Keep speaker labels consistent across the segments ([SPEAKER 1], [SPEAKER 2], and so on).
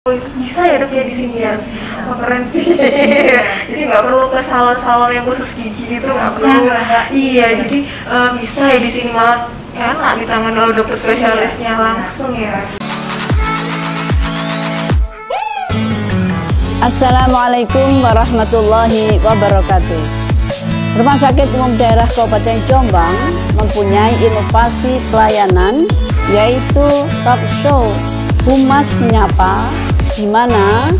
[SPEAKER 1] Oh, itu bisa ya dok ya di sini ya? Oh, keren sih. Jadi nggak perlu ke salon-salon yang khusus gigi gitu, nggak perlu. Iya, jadi bisa ya di sini, malah enak ditangani oleh dokter spesialisnya langsung ya.
[SPEAKER 2] Assalamualaikum warahmatullahi wabarakatuh. Rumah Sakit Umum Daerah Kabupaten Jombang mempunyai inovasi pelayanan, yaitu talk show Humas Menyapa, di mana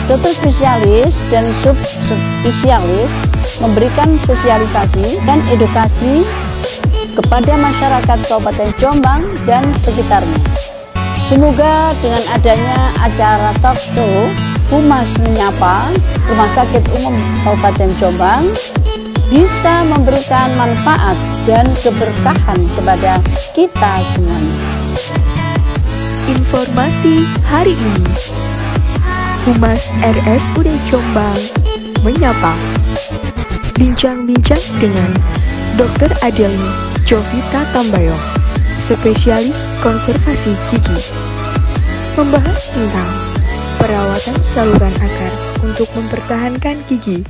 [SPEAKER 2] dokter spesialis dan subspesialis memberikan sosialisasi dan edukasi kepada masyarakat Kabupaten Jombang dan sekitarnya. Semoga dengan adanya acara talk show Humas Menyapa Rumah Sakit Umum Kabupaten Jombang bisa memberikan manfaat dan keberkahan kepada kita semuanya.
[SPEAKER 3] Informasi hari ini, Humas RSUD Jombang menyapa. Bincang-bincang dengan Dr. Adelin Jovita Tambayong, spesialis konservasi gigi, membahas tentang perawatan saluran akar untuk mempertahankan gigi.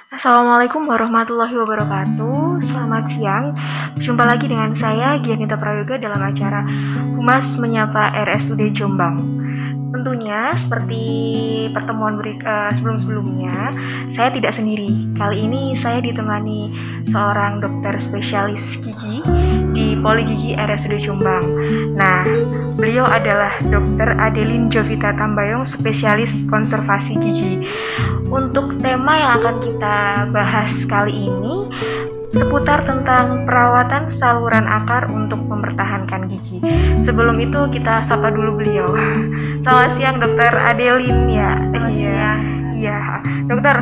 [SPEAKER 1] Assalamualaikum warahmatullahi wabarakatuh. Selamat siang. Jumpa lagi dengan saya Gianita Prayoga dalam acara Humas Menyapa RSUD Jombang. Tentunya seperti pertemuan sebelum-sebelumnya, saya tidak sendiri. Kali ini saya ditemani seorang dokter spesialis gigi di Poli Gigi RSUD Jombang. Nah, beliau adalah Dr. Adelin Jovita Tambayong, spesialis konservasi gigi. Untuk tema yang akan kita bahas kali ini seputar tentang perawatan saluran akar untuk mempertahankan gigi. Sebelum itu kita sapa dulu beliau. Selamat siang Dokter Adelin ya.
[SPEAKER 4] Selamat siang.
[SPEAKER 1] Iya, dokter.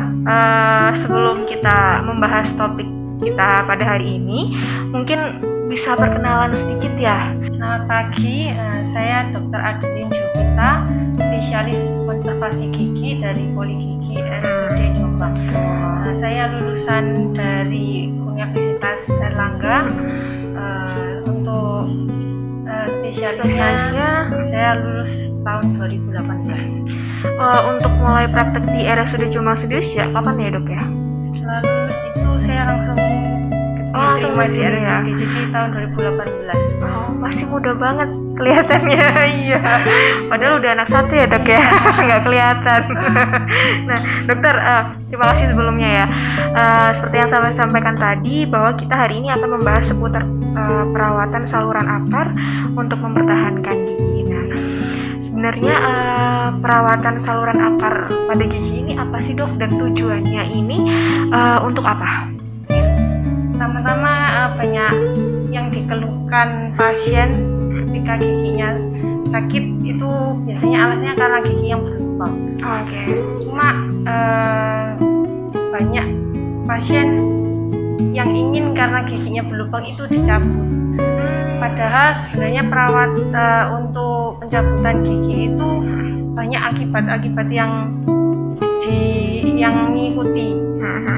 [SPEAKER 1] Sebelum kita membahas topik kita pada hari ini, mungkin bisa perkenalan sedikit ya.
[SPEAKER 4] Selamat pagi, saya Dr. Adelin Jovita, spesialis konservasi gigi dari Poli Gigi RSUD Jombang. Saya lulusan dari Universitas Erlangga. Untuk spesialisnya saya lulus tahun 2018.
[SPEAKER 1] Untuk mulai praktek di RSUD Jombang sendiri sejak kapan ya dok ya?
[SPEAKER 4] Setelah lulus itu saya langsung diterima di RSUD, jadi tahun 2018.
[SPEAKER 1] Masih muda banget kelihatannya. Iya, padahal udah anak satu ya dok ya. Nggak kelihatan. Nah dokter, terima kasih sebelumnya ya. Seperti yang saya sampaikan tadi, bahwa kita hari ini akan membahas seputar perawatan saluran akar untuk mempertahankan gigi. Nah, sebenarnya perawatan saluran akar pada gigi ini apa sih dok, dan tujuannya ini untuk apa?
[SPEAKER 4] Pertama-tama banyak yang dikeluhkan pasien ketika giginya sakit, itu biasanya alasannya karena gigi yang berlubang.
[SPEAKER 1] Oke.
[SPEAKER 4] Cuma banyak pasien yang ingin karena giginya berlubang itu dicabut. Padahal sebenarnya untuk pencabutan gigi itu banyak akibat-akibat yang mengikuti.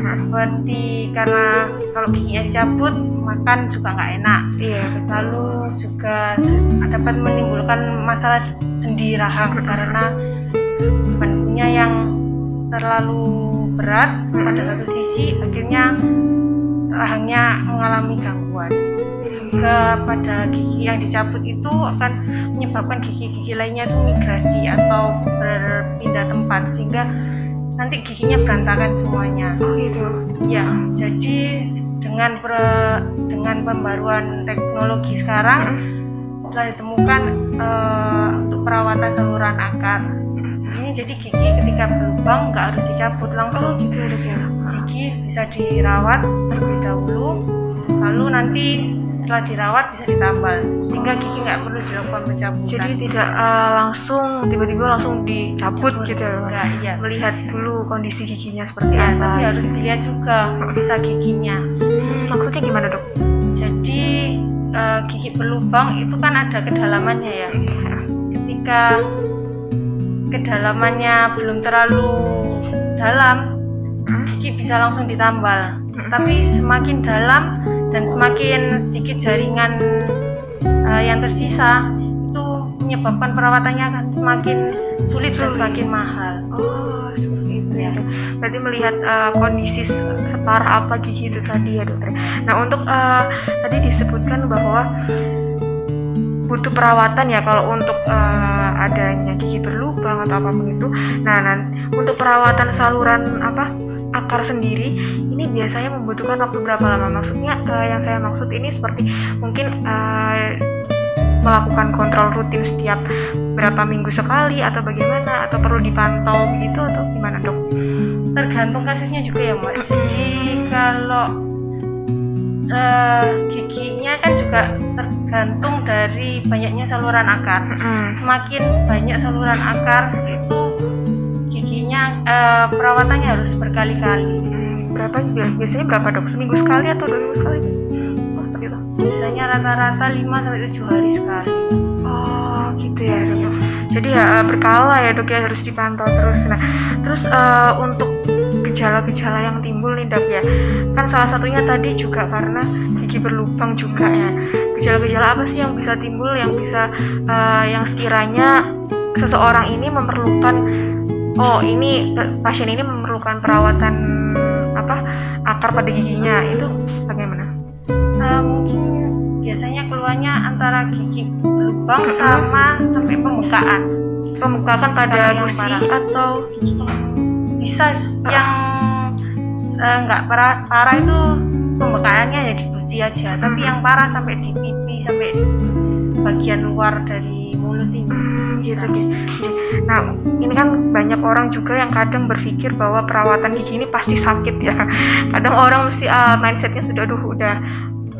[SPEAKER 4] Seperti karena kalau giginya dicabut, makan juga nggak enak.
[SPEAKER 1] Iya,
[SPEAKER 4] lalu juga dapat menimbulkan masalah sendi rahang karena bebannya yang terlalu berat pada satu sisi, akhirnya rahangnya mengalami gangguan. Juga pada gigi yang dicabut itu akan menyebabkan gigi-gigi lainnya itu migrasi atau berpindah tempat, sehingga nanti giginya berantakan semuanya.
[SPEAKER 1] Oh gitu.
[SPEAKER 4] Ya, jadi dengan pembaruan teknologi sekarang telah ditemukan untuk perawatan saluran akar. Di sini jadi gigi ketika berlubang nggak harus dicabut langsung.
[SPEAKER 1] Oh gitu ya dok ya.
[SPEAKER 4] Gigi bisa dirawat terlebih dahulu, lalu nanti setelah dirawat bisa ditambal, sehingga gigi nggak perlu dilakukan pencabutan.
[SPEAKER 1] Jadi tidak tiba-tiba langsung dicabut gitu ya?
[SPEAKER 4] Enggak, iya.
[SPEAKER 1] Melihat dulu kondisi giginya seperti
[SPEAKER 4] Ya,
[SPEAKER 1] apa.
[SPEAKER 4] tapi harus dilihat juga sisa giginya.
[SPEAKER 1] Maksudnya gimana dok?
[SPEAKER 4] Jadi gigi berlubang itu kan ada kedalamannya ya. Ketika kedalamannya belum terlalu dalam, gigi bisa langsung ditambal. Tapi semakin dalam dan semakin sedikit jaringan yang tersisa, itu menyebabkan perawatannya akan semakin sulit dan semakin mahal.
[SPEAKER 1] Oh, seperti itu ya, Dok. Berarti melihat kondisi separah apa gigi itu tadi ya, Dokter. Nah, untuk tadi disebutkan bahwa butuh perawatan ya kalau untuk adanya gigi berlubang atau apapun itu. Nah, untuk perawatan saluran akar sendiri ini biasanya membutuhkan waktu berapa lama? Maksudnya yang saya maksud ini seperti mungkin melakukan kontrol rutin setiap berapa minggu sekali atau bagaimana, atau perlu dipantau begitu atau gimana, Dok?
[SPEAKER 4] Tergantung kasusnya juga ya, Mbak. Jadi kalau giginya kan juga tergantung dari banyaknya saluran akar. Semakin banyak saluran akar itu giginya perawatannya harus berkali-kali. Biasanya berapa, Dok? Seminggu sekali atau 2 minggu sekali? Oh, seperti itu. Biasanya rata-rata 5-7 hari sekali.
[SPEAKER 1] Oh, gitu ya, Dok. Jadi ya berkala ya, Dok, ya, harus dipantau terus. Nah, terus untuk gejala-gejala yang timbul nih, Dok, ya. Kan salah satunya tadi juga karena gigi berlubang juga ya. Gejala-gejala apa sih yang bisa timbul, yang bisa yang sekiranya seseorang ini memerlukan, ini pasien ini memerlukan perawatan akar pada giginya, itu bagaimana?
[SPEAKER 4] Mungkin biasanya keluarnya antara gigi berlubang sampai pembekaan.
[SPEAKER 1] Pembekaan pada gusi atau
[SPEAKER 4] bisa yang nggak parah itu pembekaannya ya di gusi aja, tapi yang parah sampai di pipi, sampai bagian luar dari mulut ini.
[SPEAKER 1] Gitu. Nah, ini kan banyak orang juga yang kadang berpikir bahwa perawatan gigi ini pasti sakit ya. Kadang orang mesti mindsetnya sudah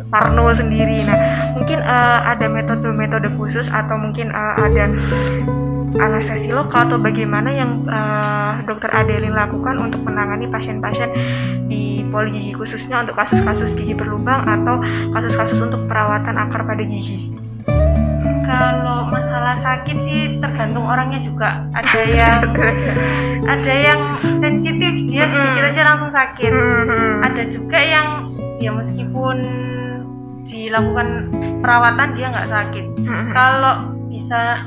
[SPEAKER 1] parno sendiri. Nah, mungkin ada metode-metode khusus atau mungkin ada anestesi lokal atau bagaimana yang Dokter Adelin lakukan untuk menangani pasien-pasien di poligigi, khususnya untuk kasus-kasus gigi berlubang atau kasus-kasus untuk perawatan akar pada gigi.
[SPEAKER 4] Kalau masalah sakit sih tergantung orangnya juga. Ada yang sensitif, dia sedikit aja langsung sakit. Ada juga yang ya meskipun dilakukan perawatan dia nggak sakit. Kalau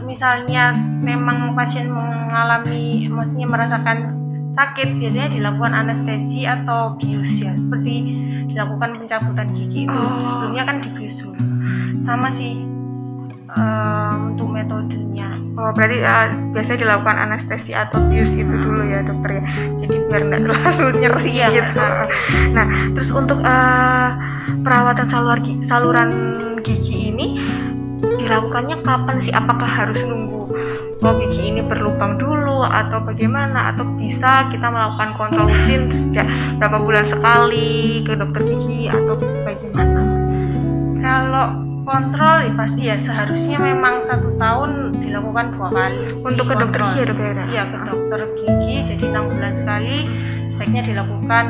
[SPEAKER 4] misalnya memang pasien mengalami, maksudnya merasakan sakit, biasanya dilakukan anestesi atau bius ya, seperti dilakukan pencabutan gigi itu. Sebelumnya kan dibius dulu. Sama sih untuk metodenya.
[SPEAKER 1] Berarti biasanya dilakukan anestesi atau bius itu dulu ya, Dokter ya. Jadi biar nggak terlalu nyeri gitu. Nah, terus untuk perawatan saluran gigi ini dilakukannya kapan sih? Apakah harus nunggu gigi ini berlubang dulu atau bagaimana? Atau bisa kita melakukan kontrol rutin sejak berapa bulan sekali ke dokter gigi atau bagaimana?
[SPEAKER 4] Kalau kontrol ya pasti ya seharusnya memang 1 tahun dilakukan 2 kali.
[SPEAKER 1] Untuk ke dokter gigi ya, Dok?
[SPEAKER 4] Iya, ke dokter gigi, jadi 6 bulan sekali sebaiknya dilakukan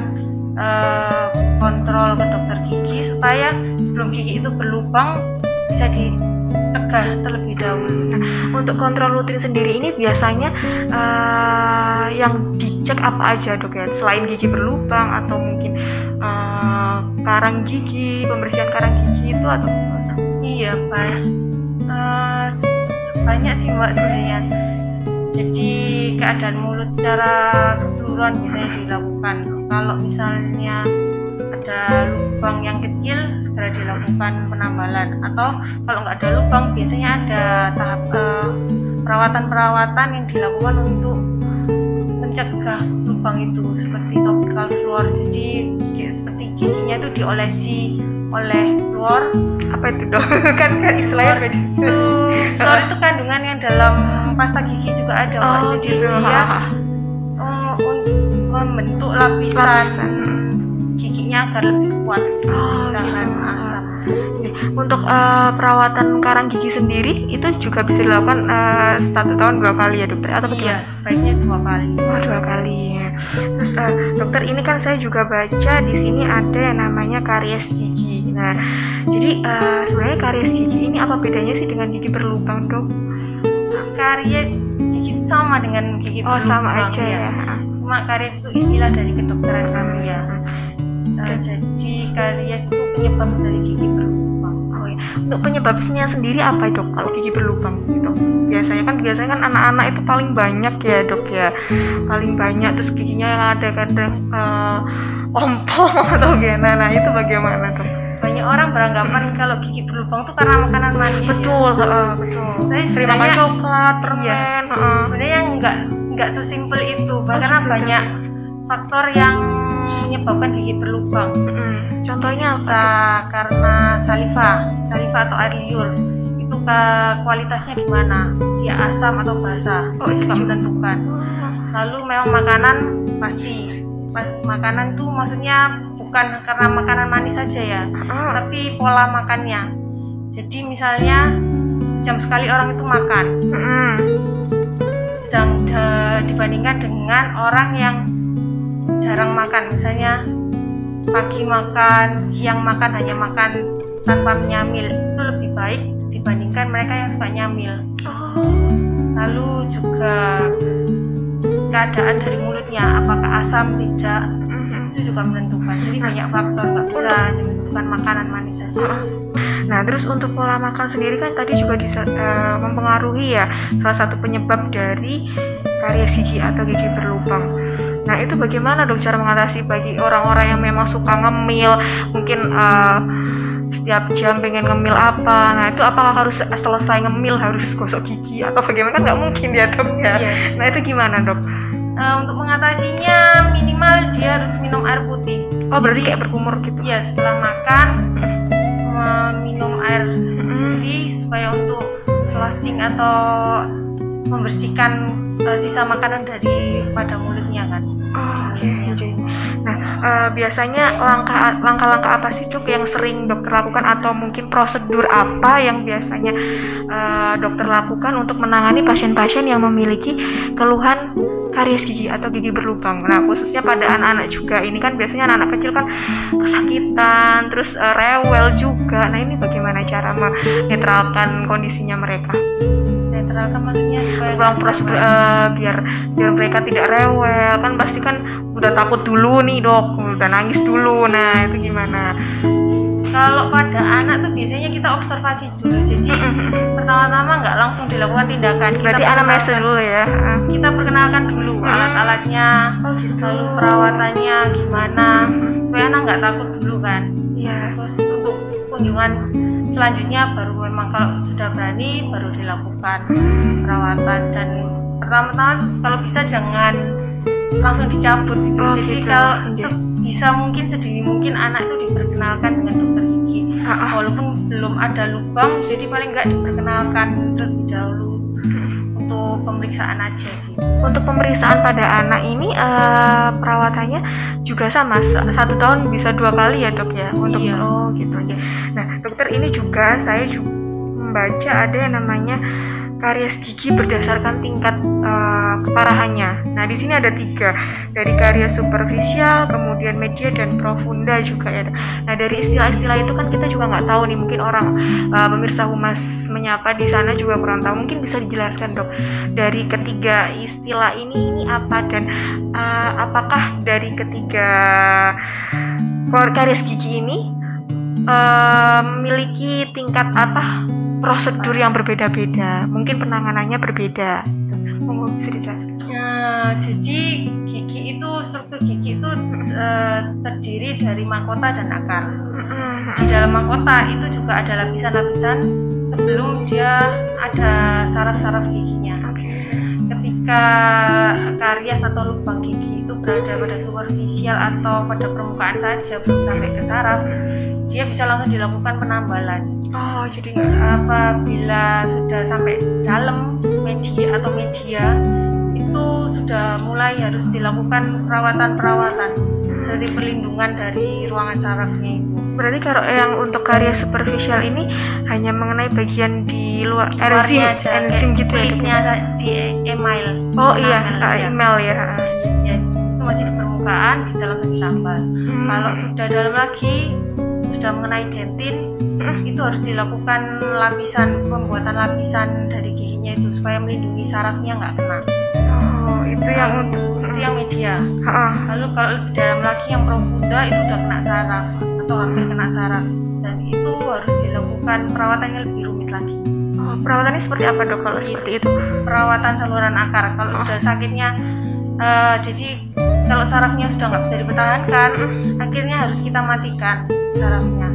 [SPEAKER 4] kontrol ke dokter gigi supaya sebelum gigi itu berlubang bisa dicegah terlebih dahulu.
[SPEAKER 1] Nah, untuk kontrol rutin sendiri ini biasanya yang dicek apa aja, Dok, ya? Selain gigi berlubang atau mungkin karang gigi, pembersihan karang gigi itu atau gimana?
[SPEAKER 4] Iya, Pak. Banyak sih, Mbak, sebenarnya. Jadi keadaan mulut secara keseluruhan biasanya dilakukan. Kalau misalnya ada lubang yang kecil, segera dilakukan penambalan. Atau kalau nggak ada lubang, biasanya ada tahap perawatan-perawatan yang dilakukan untuk mencegah lubang itu, seperti topical fluor. Jadi seperti giginya itu diolesi oleh fluor.
[SPEAKER 1] Apa itu, Dok? kan istilahnya beda.
[SPEAKER 4] Fluor itu kandungan yang dalam pasta gigi juga ada, Mbak. Jadi
[SPEAKER 1] gitu.
[SPEAKER 4] dia membentuk lapisan giginya agar lebih kuat tahan asam.
[SPEAKER 1] Untuk perawatan karang gigi sendiri itu juga bisa dilakukan 1 tahun 2 kali ya, Dokter? Atau bagaimana?
[SPEAKER 4] Iya, sebaiknya 2 kali.
[SPEAKER 1] 2 kali. Terus Dokter, ini kan saya juga baca di sini ada yang namanya karies gigi. Nah, jadi sebenarnya karies gigi ini apa bedanya sih dengan gigi berlubang, Dok?
[SPEAKER 4] Karies gigi sama dengan gigi berlubang.
[SPEAKER 1] Sama aja ya.
[SPEAKER 4] Cuma karies itu istilah dari kedokteran kami ya. Jadi karies itu penyebab dari gigi berlubang.
[SPEAKER 1] Untuk penyebabnya sendiri apa dok kalau gigi berlubang gitu? Biasanya kan anak-anak itu paling banyak ya dok ya, paling banyak, terus giginya yang ada kadang ompong atau gimana. Nah itu bagaimana dok?
[SPEAKER 4] Banyak orang beranggapan kalau gigi berlubang tuh karena makanan manis.
[SPEAKER 1] Betul, betul.
[SPEAKER 4] Tapi
[SPEAKER 1] Sering makan
[SPEAKER 4] sebenarnya
[SPEAKER 1] coklat, permen.
[SPEAKER 4] sebenarnya nggak sesimpel itu, karena banyak faktor yang menyebabkan gigi berlubang.
[SPEAKER 1] Contohnya apa?
[SPEAKER 4] Bisa karena saliva atau air liur. Itu kualitasnya gimana? Dia asam atau basah? Itu juga menentukan. Lalu memang makanan pasti. Makanan itu maksudnya bukan karena makanan manis saja ya, tapi pola makannya. Jadi misalnya jam sekali orang itu makan, sedang dibandingkan dengan orang yang jarang makan, misalnya pagi makan, siang makan, hanya makan tanpa menyamil, itu lebih baik dibandingkan mereka yang suka nyamil. Lalu juga keadaan dari mulutnya, apakah asam tidak, itu juga menentukan. Jadi banyak faktor, nggak bisa menentukan makanan manis saja.
[SPEAKER 1] Nah terus untuk pola makan sendiri kan tadi juga mempengaruhi ya, salah satu penyebab dari karies gigi atau gigi berlubang. Nah itu bagaimana dok cara mengatasi bagi orang-orang yang memang suka ngemil, mungkin setiap jam pengen ngemil apa? Nah itu apakah harus selesai ngemil harus gosok gigi atau bagaimana? Kan nggak mungkin ya dok ya.
[SPEAKER 4] Yes.
[SPEAKER 1] Nah itu gimana dok?
[SPEAKER 4] Untuk mengatasinya minimal dia harus minum air putih.
[SPEAKER 1] Oh berarti kayak berkumur gitu?
[SPEAKER 4] Ya setelah makan minum air putih supaya untuk flushing atau membersihkan sisa makanan pada mulutnya kan.
[SPEAKER 1] Okay. Nah biasanya langkah-langkah apa sih dok yang sering dokter lakukan atau mungkin prosedur apa yang biasanya dokter lakukan untuk menangani pasien-pasien yang memiliki keluhan karies gigi atau gigi berlubang? Nah khususnya pada anak-anak juga, ini kan biasanya anak-anak kecil kan kesakitan, terus rewel juga. Nah ini bagaimana cara menetralkan kondisinya mereka?
[SPEAKER 4] Netralkan maksudnya supaya
[SPEAKER 1] prosedur biar mereka tidak rewel, kan pasti kan udah takut dulu nih dok, udah nangis dulu. Nah itu gimana?
[SPEAKER 4] Kalau pada anak tuh biasanya kita observasi dulu. Jadi pertama-tama nggak langsung dilakukan tindakan.
[SPEAKER 1] Berarti anamnesa dulu ya.
[SPEAKER 4] Kita perkenalkan dulu alat-alatnya, lalu perawatannya gimana, supaya anak nggak takut dulu kan. Terus untuk kunjungan selanjutnya baru memang kalau sudah berani baru dilakukan perawatan. Dan pertama-tama kalau bisa jangan langsung dicabut gitu. Jadi kalau bisa mungkin sedini mungkin anak itu diperkenalkan dengan dokter gigi, walaupun belum ada lubang, jadi paling nggak diperkenalkan terlebih dahulu untuk pemeriksaan aja sih.
[SPEAKER 1] Untuk pemeriksaan pada anak ini perawatannya juga sama, 1 tahun bisa 2 kali ya dok ya untuk gitu ya. Nah dokter, ini juga saya membaca ada yang namanya karies gigi berdasarkan tingkat keparahannya. Nah di sini ada 3, dari karies superficial, kemudian media dan profunda juga ya. Nah dari istilah-istilah itu kan kita juga nggak tahu nih, mungkin orang pemirsa Humas Menyapa di sana juga kurang tahu. Mungkin bisa dijelaskan dok, dari ketiga istilah ini apa, dan apakah dari ketiga karies gigi ini memiliki tingkat prosedur yang berbeda-beda, mungkin penanganannya berbeda. Monggo bisa dijelaskan.
[SPEAKER 4] Jadi struktur gigi itu terdiri dari mahkota dan akar. Di dalam mahkota itu juga ada lapisan-lapisan sebelum dia ada saraf-saraf giginya. Ketika karies atau lubang gigi itu berada pada superficial atau pada permukaan saja, belum sampai ke saraf, dia bisa langsung dilakukan penambalan.
[SPEAKER 1] Jadi
[SPEAKER 4] apabila sudah sampai dalam media itu sudah mulai harus dilakukan perawatan dari perlindungan dari ruangan sarafnya itu.
[SPEAKER 1] Berarti kalau yang untuk karies superficial ini hanya mengenai bagian di luar enzim gitu ya?
[SPEAKER 4] Di email.
[SPEAKER 1] Email ya.
[SPEAKER 4] Ya, itu masih di permukaan, bisa langsung ditambal. Kalau sudah dalam lagi, sudah mengenai dentin, itu harus dilakukan pembuatan lapisan dari giginya itu supaya melindungi sarafnya nggak kena.
[SPEAKER 1] Itu
[SPEAKER 4] yang media. Lalu kalau lebih dalam lagi yang profunda itu udah kena saraf atau hampir kena saraf, dan itu harus dilakukan perawatan yang lebih rumit lagi.
[SPEAKER 1] Perawatannya seperti apa dok kalau seperti itu?
[SPEAKER 4] Perawatan saluran akar kalau sudah sakitnya, jadi kalau sarafnya sudah nggak bisa dipertahankan, akhirnya harus kita matikan sarafnya.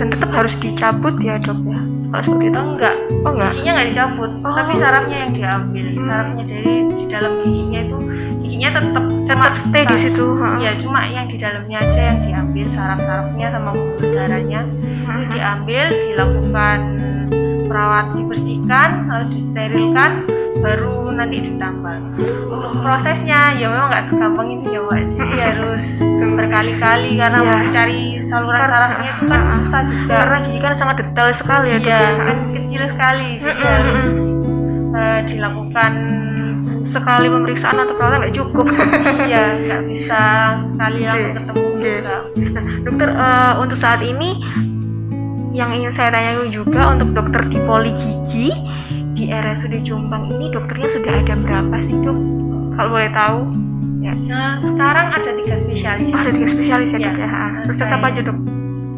[SPEAKER 1] Dan tetap harus dicabut ya dok ya? Kalau seperti itu
[SPEAKER 4] Enggak, giginya nggak dicabut, tapi sarafnya yang diambil. Sarafnya dari di dalam giginya itu, giginya tetap
[SPEAKER 1] stay di situ.
[SPEAKER 4] Ya, cuma yang di dalamnya aja yang diambil, saraf-sarafnya sama pembuluh darahnya itu diambil, dilakukan perawat, dibersihkan, lalu disterilkan, baru nanti ditambal. Untuk prosesnya ya memang nggak segampang itu ya Mbak, jadi harus berkali-kali karena mencari saluran sarafnya itu kan susah juga.
[SPEAKER 1] Karena gigi kan sangat detail sekali ya dok.
[SPEAKER 4] Iya, kan kecil sekali, jadi harus dilakukan
[SPEAKER 1] sekali pemeriksaan atau perawatan nggak cukup.
[SPEAKER 4] Iya, nggak bisa sekali langsung ketemu juga.
[SPEAKER 1] Nah, dokter, untuk saat ini yang ingin saya tanyakan juga untuk dokter di poli gigi di RSUD Jombang ini, dokternya sudah ada berapa sih dok? Kalau boleh tahu? Ya.
[SPEAKER 4] Nah, sekarang ada 3 spesialis.
[SPEAKER 1] Ada 3 spesialis ya dok ya. Terus apa aja dok?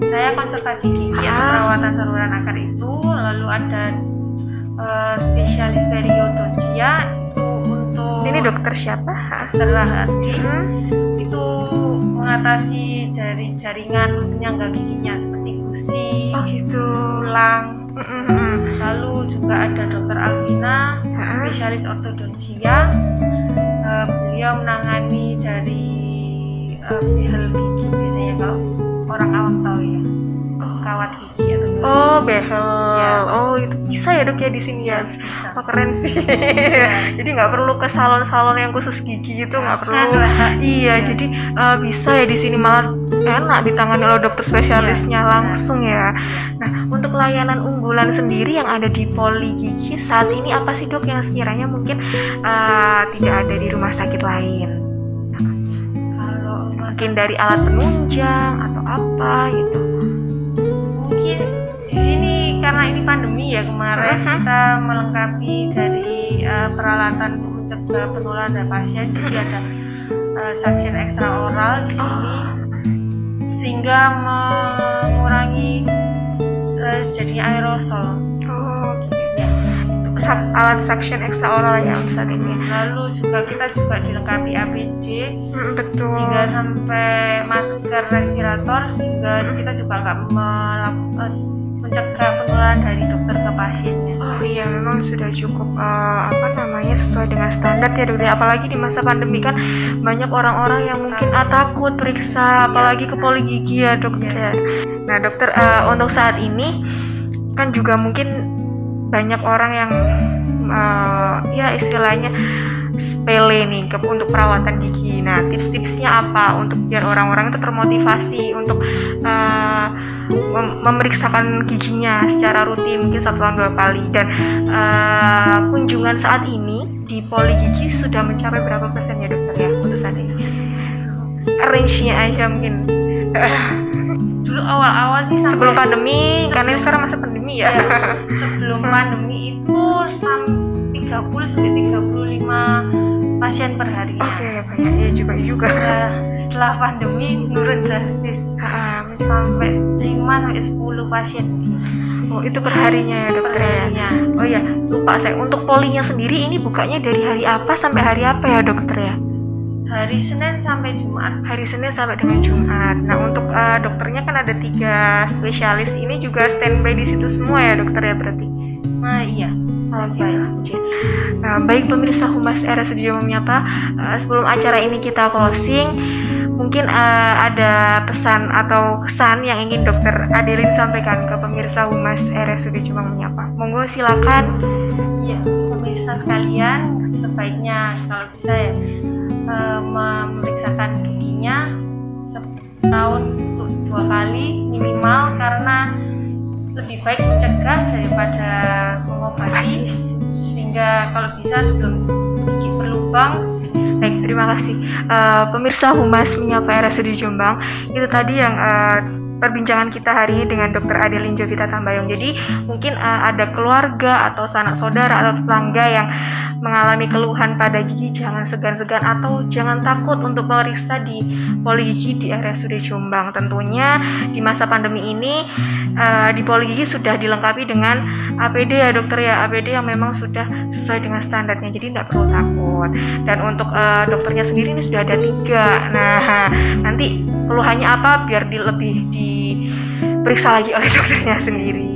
[SPEAKER 4] Saya konservasi gigi atau perawatan saluran akar itu, lalu ada spesialis periodontia itu untuk.
[SPEAKER 1] Ini dokter siapa?
[SPEAKER 4] Dokter Rahardi. Itu mengatasi dari jaringan penyangga giginya seperti gusi, tulang. Lalu juga ada dokter Alvina, spesialis ortodonsia. Beliau menangani dari behel gigi biasanya kalau orang awam tahu ya, kawat gigi atau
[SPEAKER 1] behel.
[SPEAKER 4] Ya.
[SPEAKER 1] Itu bisa ya dok ya di sini ya?
[SPEAKER 4] Bisa.
[SPEAKER 1] Keren sih. Jadi nggak perlu ke salon-salon yang khusus gigi itu, nggak perlu. Iya, jadi bisa ya di sini, malah enak ditangani oleh dokter spesialisnya langsung ya. Nah, untuk layanan unggulan sendiri yang ada di poli gigi saat ini apa sih dok yang sekiranya mungkin tidak ada di rumah sakit lain?
[SPEAKER 4] Kalau
[SPEAKER 1] mungkin dari alat penunjang atau apa gitu?
[SPEAKER 4] Mungkin di sini karena ini pandemi ya kemarin, kita melengkapi dari peralatan untuk mencegah penularan dari pasien. Jadi ada suction extra oral di sini, sehingga mengurangi jadinya aerosol.
[SPEAKER 1] Alat suction extra oral yang saat ini.
[SPEAKER 4] Lalu kita juga dilengkapi APD,
[SPEAKER 1] betul.
[SPEAKER 4] hingga sampai masker respirator, sehingga kita juga nggak mencegah penularan dari dokter ke pasiennya.
[SPEAKER 1] Iya, memang sudah cukup sesuai dengan standar ya dokter. Apalagi di masa pandemi kan banyak orang-orang yang mungkin takut periksa, apalagi ke poli gigi ya dokter. Nah dokter, untuk saat ini kan juga mungkin banyak orang yang istilahnya sepele nih untuk perawatan gigi. Nah, tips-tipsnya apa untuk biar orang-orang itu termotivasi untuk memeriksakan giginya secara rutin, mungkin 1 tahun 2 kali. Dan kunjungan saat ini di poli gigi sudah mencapai berapa persen ya dokter ya untuk saat ini? Range-nya aja mungkin.
[SPEAKER 4] Dulu awal-awal sih
[SPEAKER 1] sebelum pandemi, karena sekarang masa pandemi ya.
[SPEAKER 4] Sebelum pandemi itu 30 sampai 35 pasien per harinya.
[SPEAKER 1] Banyak ya juga.
[SPEAKER 4] Setelah pandemi turun drastis sampai 5 sampai 10 pasien.
[SPEAKER 1] Itu per harinya ya dokter ya. Oh iya, lupa saya. Untuk polinya sendiri ini bukanya dari hari apa sampai hari apa ya dokter ya?
[SPEAKER 4] Hari Senin sampai Jumat.
[SPEAKER 1] Hari Senin sampai dengan Jumat. Nah, untuk dokternya kan ada 3 spesialis, ini juga standby di situ semua ya dokter ya berarti?
[SPEAKER 4] Nah iya.
[SPEAKER 1] Baik pemirsa Humas RSUD Jombang Menyapa, sebelum acara ini kita closing, mungkin ada pesan atau kesan yang ingin dokter Adelin sampaikan ke pemirsa Humas RSUD Jombang Menyapa. Monggo silakan.
[SPEAKER 4] Iya, pemirsa sekalian, sebaiknya kalau bisa ya memeriksakan giginya setahun 2 kali minimal, karena lebih baik mencegah daripada mengobati, sehingga kalau bisa sebelum gigi berlubang.
[SPEAKER 1] Baik, terima kasih pemirsa Humas Menyapa RSUD Jombang. Itu tadi yang perbincangan kita hari ini dengan Dr. Adelin Jovita Tambayong. Jadi mungkin ada keluarga atau sanak saudara atau tetangga yang mengalami keluhan pada gigi, jangan segan-segan atau jangan takut untuk memeriksa di Poligigi di RSUD Jombang. Tentunya di masa pandemi ini di Poligigi sudah dilengkapi dengan APD ya dokter ya, APD yang memang sudah sesuai dengan standarnya, jadi tidak perlu takut. Dan untuk dokternya sendiri ini sudah ada 3. Nah, nanti keluhannya apa biar lebih diperiksa lagi oleh dokternya sendiri.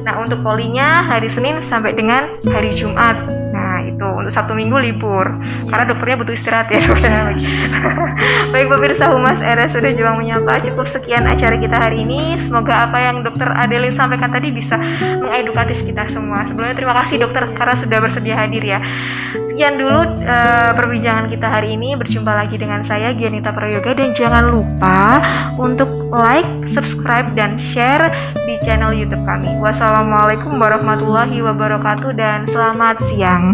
[SPEAKER 1] Nah, untuk polinya hari Senin sampai dengan hari Jumat. Nah, itu untuk Sabtu Minggu libur karena dokternya butuh istirahat ya dokternya. Baik pemirsa Humas RSUD Jombang Menyapa, cukup sekian acara kita hari ini. Semoga apa yang Dokter Adelin sampaikan tadi bisa mengedukatif kita semua. Sebelumnya terima kasih dokter karena sudah bersedia hadir ya. Sekian dulu perbincangan kita hari ini. Berjumpa lagi dengan saya Gianita Prayoga, dan jangan lupa untuk like, subscribe, dan share di channel YouTube kami. Wassalamualaikum warahmatullahi wabarakatuh dan selamat siang.